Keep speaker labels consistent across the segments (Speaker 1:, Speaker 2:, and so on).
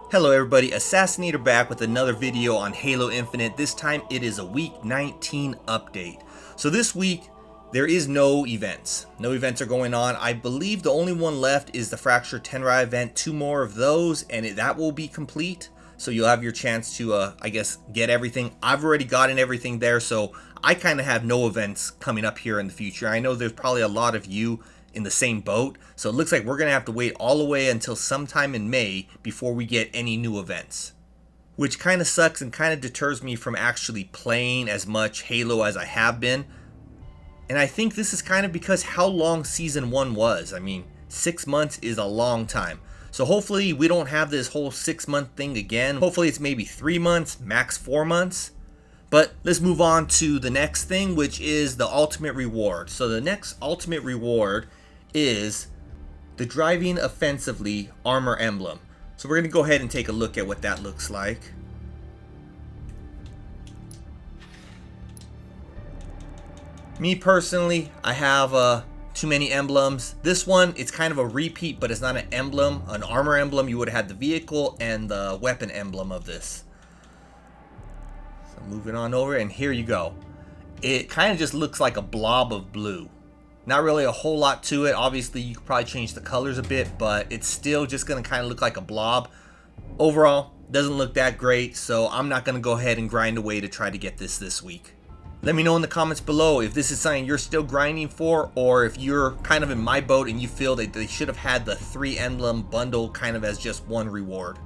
Speaker 1: Hello everybody, Assassinator back with another video on Halo Infinite. This time it is a week 19 update. So this week there is no events. No events are going on. I believe the only one left is the Fracture Tenrai event. 2 more of those and that will be complete. So you'll have your chance to, I guess, get everything. I've already gotten everything there, so I kind of have no events coming up here in the future. I know there's probably a lot of you in the same boat, so it looks like we're gonna have to wait all the way until sometime in May before we get any new events, which kind of sucks and kind of deters me from actually playing as much Halo as I have been. And I think this is kind of because how long season 1 was. I mean, 6 months is a long time, so hopefully we don't have this whole 6-month thing again. Hopefully it's maybe 3 months, max 4 months. But let's move on to the next thing, which is the ultimate reward. So the next ultimate reward is the Driving Offensively armor emblem. So we're going to go ahead and take a look at what that looks like. Me personally, I have too many emblems. This one, it's kind of a repeat, but it's not an emblem, an armor emblem. You would have had the vehicle and the weapon emblem of this. So moving on over, and here you go. It kind of just looks like a blob of blue. Not really a whole lot to it. Obviously, you could probably change the colors a bit, but it's still just going to kind of look like a blob. Overall, doesn't look that great, so I'm not going to go ahead and grind away to try to get this week. Let me know in the comments below if this is something you're still grinding for, or if you're kind of in my boat and you feel that they should have had the 3 emblem bundle kind of as just one reward.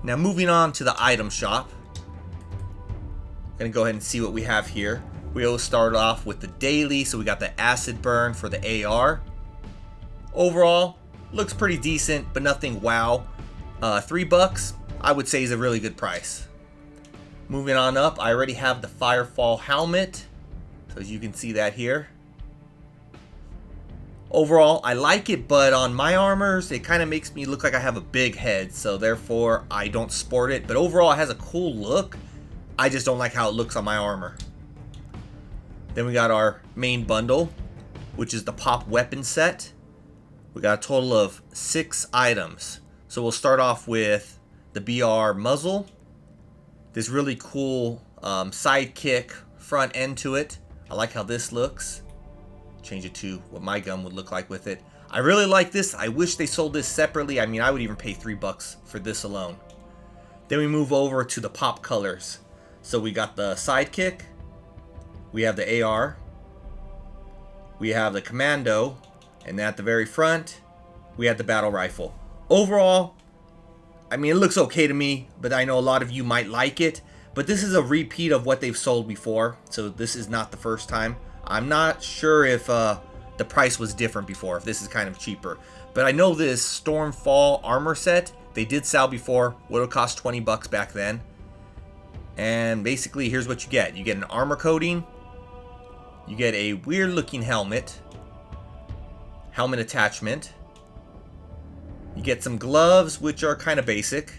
Speaker 1: Now moving on to the item shop. I'm going to go ahead and see what we have here. We always start off with the daily, so we got the acid burn for the AR. Overall, looks pretty decent, but nothing wow. $3, I would say, is a really good price. Moving on up, I already have the Firefall helmet, so as you can see that here. Overall, I like it, but on my armors, it kind of makes me look like I have a big head, so therefore I don't sport it. But overall, it has a cool look. I just don't like how it looks on my armor. Then we got our main bundle, which is the pop weapon set. We got a total of 6 items. So we'll start off with the BR muzzle. This really cool sidekick front end to it. I like how this looks. Change it to what my gun would look like with it. I really like this. I wish they sold this separately. I mean, I would even pay $3 for this alone. Then we move over to the pop colors. So we got the sidekick. We have the AR, we have the commando, and at the very front, we have the battle rifle. Overall, I mean, it looks okay to me, but I know a lot of you might like it. But this is a repeat of what they've sold before, so this is not the first time. I'm not sure if the price was different before, if this is kind of cheaper. But I know this Stormfall armor set, they did sell before, would have cost $20 back then. And basically, here's what you get. You get an armor coating. You get a weird looking helmet attachment. You get some gloves, which are kind of basic.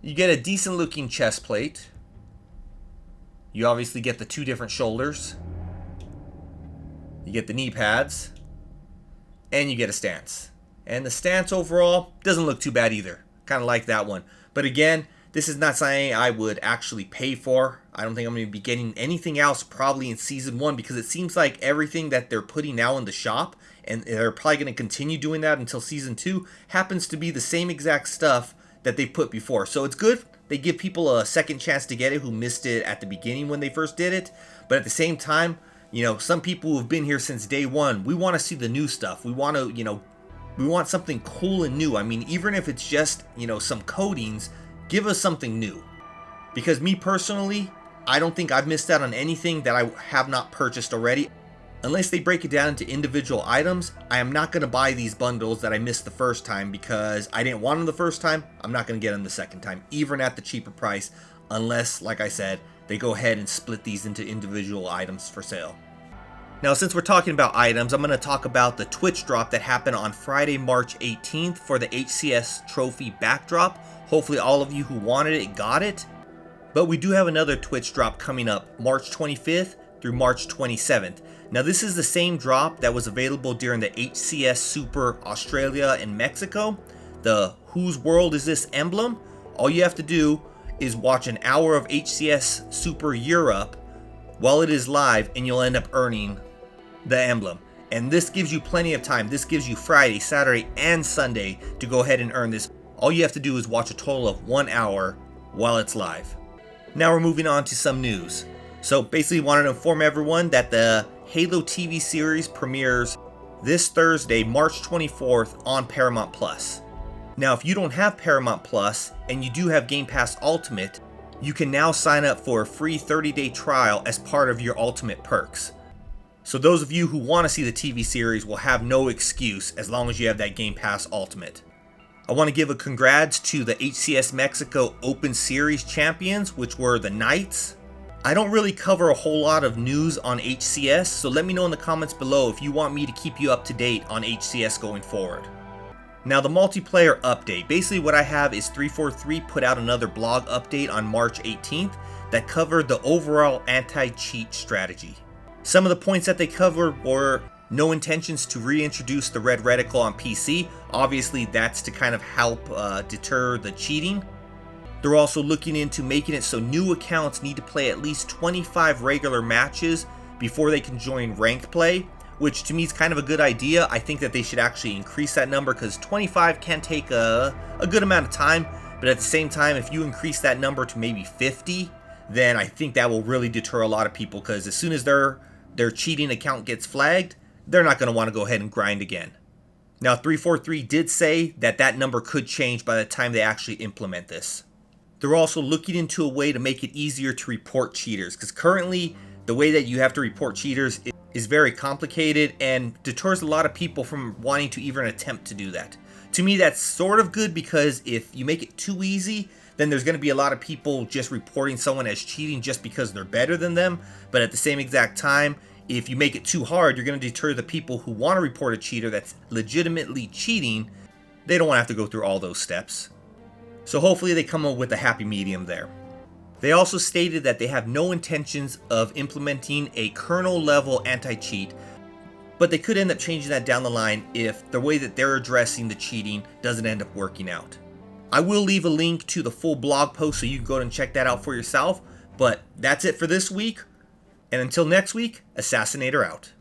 Speaker 1: You get a decent looking chest plate. You obviously get the 2 different shoulders. You get the knee pads. And you get a stance. And the stance overall doesn't look too bad either. Kind of like that one. But again, this is not something I would actually pay for. I don't think I'm going to be getting anything else probably in Season 1, because it seems like everything that they're putting now in the shop, and they're probably going to continue doing that until Season 2, happens to be the same exact stuff that they put before. So it's good. They give people a second chance to get it who missed it at the beginning when they first did it. But at the same time, you know, some people who have been here since day one, we want to see the new stuff. We want to, you know, we want something cool and new. I mean, even if it's just, you know, some coatings, give us something new. Because me personally, I don't think I've missed out on anything that I have not purchased already. Unless they break it down into individual items, I am not going to buy these bundles that I missed the first time, because I didn't want them the first time. I'm not going to get them the second time, even at the cheaper price, unless, like I said, they go ahead and split these into individual items for sale. Now, since we're talking about items, I'm going to talk about the Twitch Drop that happened on Friday, March 18th for the HCS Trophy backdrop. Hopefully all of you who wanted it got it. But we do have another Twitch Drop coming up March 25th through March 27th. Now this is the same drop that was available during the HCS Super Australia and Mexico. the Whose World Is This emblem, all you have to do is watch an hour of HCS Super Europe while it is live, and you'll end up earning the emblem. And this gives you plenty of time. This gives you Friday, Saturday, and Sunday to go ahead and earn this. All you have to do is watch a total of 1 hour while it's live. Now we're moving on to some news. So basically wanted to inform everyone that the Halo TV series premieres this Thursday, March 24th on Paramount Plus. Now if you don't have Paramount Plus and you do have Game Pass Ultimate, you can now sign up for a free 30-day trial as part of your Ultimate perks. So those of you who want to see the TV series will have no excuse as long as you have that Game Pass Ultimate. I want to give a congrats to the HCS Mexico Open Series champions, which were the Knights. I don't really cover a whole lot of news on HCS, so let me know in the comments below if you want me to keep you up to date on HCS going forward. Now the multiplayer update. Basically what I have is 343 put out another blog update on March 18th that covered the overall anti-cheat strategy. Some of the points that they covered were no intentions to reintroduce the red reticle on PC. Obviously that's to kind of help deter the cheating. They're also looking into making it so new accounts need to play at least 25 regular matches before they can join ranked play, which to me is kind of a good idea. I think that they should actually increase that number because 25 can take a good amount of time, but at the same time, if you increase that number to maybe 50, then I think that will really deter a lot of people, because as soon as their cheating account gets flagged, they're not going to want to go ahead and grind again. Now 343 did say that that number could change by the time they actually implement this. They're also looking into a way to make it easier to report cheaters, because currently the way that you have to report cheaters is very complicated and deters a lot of people from wanting to even attempt to do that. To me, that's sort of good, because if you make it too easy, then there's going to be a lot of people just reporting someone as cheating just because they're better than them. But at the same exact time, if you make it too hard, you're going to deter the people who want to report a cheater that's legitimately cheating. They don't want to have to go through all those steps. So hopefully they come up with a happy medium there. They also stated that they have no intentions of implementing a kernel level anti-cheat, but they could end up changing that down the line if the way that they're addressing the cheating doesn't end up working out. I will leave a link to the full blog post so you can go and check that out for yourself, but that's it for this week. And until next week, Assassinator out.